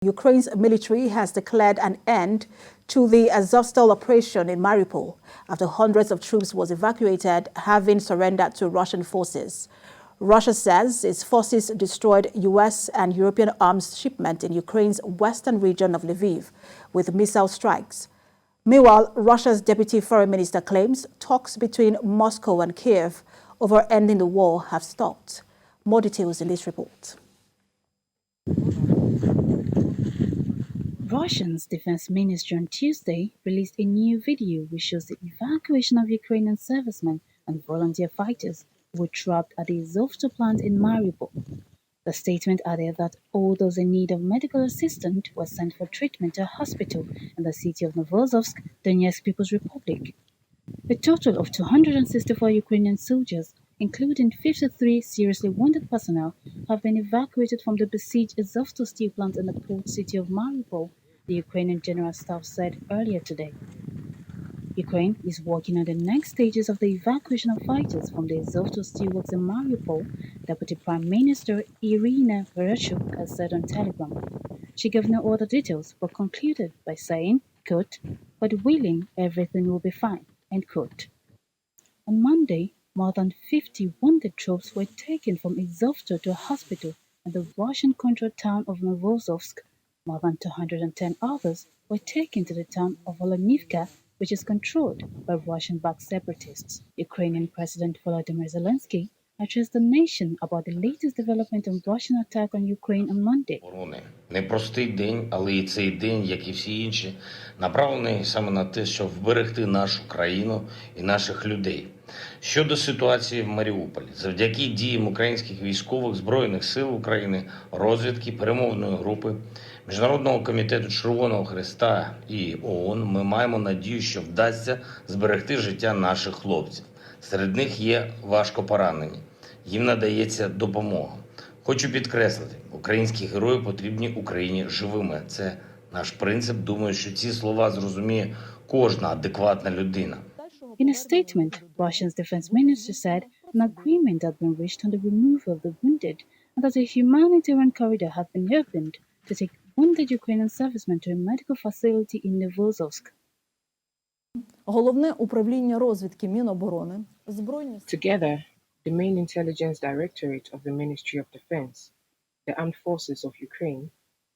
Ukraine's military has declared an end to the Azovstal operation in Mariupol after hundreds of troops was evacuated, having surrendered to Russian forces. Russia says its forces destroyed U.S. and European arms shipment in Ukraine's western region of Lviv with missile strikes. Meanwhile, Russia's deputy foreign minister claims talks between Moscow and Kiev over ending the war have stopped. More details in this report. Russia's defense ministry on Tuesday released a new video which shows the evacuation of Ukrainian servicemen and volunteer fighters who were trapped at the Azovstal plant in Mariupol. The statement added that all those in need of medical assistance were sent for treatment to a hospital in the city of Novozovsk, Donetsk People's Republic. A total of 264 Ukrainian soldiers, including 53 seriously wounded personnel, have been evacuated from the besieged Azovstal steel plant in the port city of Mariupol, the Ukrainian General Staff said earlier today. Ukraine is working on the next stages of the evacuation of fighters from the Azovstal Steelworks in Mariupol, Deputy Prime Minister Irina Vereshchuk has said on Telegram. She gave no other details but concluded by saying, quote, "But willing, everything will be fine," end quote. On Monday, more than 50 wounded troops were taken from Azovstal to a hospital in the Russian-controlled town of Novozovsk. More than 210 others were taken to the town of Olenivka, which is controlled by Russian-backed separatists. Ukrainian President Volodymyr Zelensky addressed the nation about the latest development on Russian attack on Ukraine on Monday. Непростий день, але і цей день, як і всі інші, направлений саме на те, щоб вберегти нашу країну і наших людей. Щодо ситуації в Маріуполі, завдяки діям українських військових Збройних сил України, розвідки, перемовної групи, Міжнародного комітету Червоного Хреста і ООН ми маємо надію, що вдасться зберегти життя наших хлопців. Серед них є важко поранені. Їм надається допомога. Хочу підкреслити, українські герої потрібні Україні живими. Це наш принцип. Думаю, що ці слова зрозуміє кожна адекватна людина. In a statement, Russia's defense minister said an agreement had been reached on the removal of the wounded and that a humanitarian corridor had been opened to take wounded Ukrainian servicemen to a medical facility in Novozovsk. Головне управління розвідки Міноборони, Збройні сили. Together, the main intelligence directorate of the Ministry of Defense, the Armed Forces of Ukraine,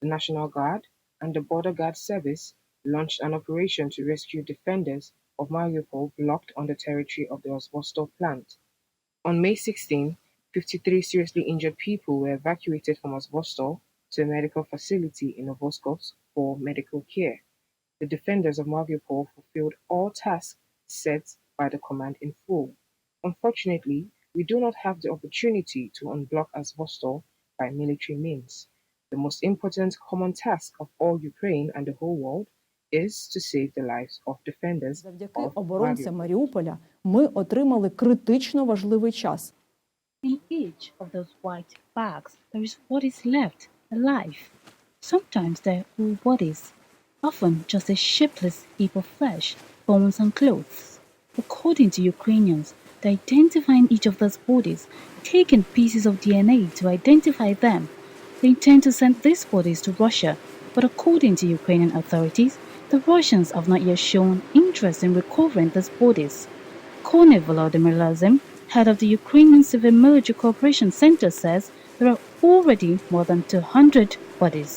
the National Guard, and the Border Guard Service launched an operation to rescue defenders of Mariupol blocked on the territory of the Azovstal plant. On May 16, 53 seriously injured people were evacuated from Azovstal to a medical facility in Novozovsk for medical care. The defenders of Mariupol fulfilled all tasks set by the command in full. Unfortunately, we do not have the opportunity to unblock Azovstal by military means. The most important common task of all Ukraine and the whole world is to save the lives of defenders Завдяки of оборонцям Mariupol. Маріуполя ми отримали критично важливий час. In each of those white bags, there is what is left, alive. Sometimes they are whole bodies, often just a shapeless heap of flesh, bones and clothes. According to Ukrainians, they identifying each of those bodies, taking pieces of DNA to identify them. They intend to send these bodies to Russia, but according to Ukrainian authorities, the Russians have not yet shown interest in recovering these bodies. Colonel Volodymyr Lazim, head of the Ukrainian Civil Military Cooperation Center, says there are already more than 200 bodies.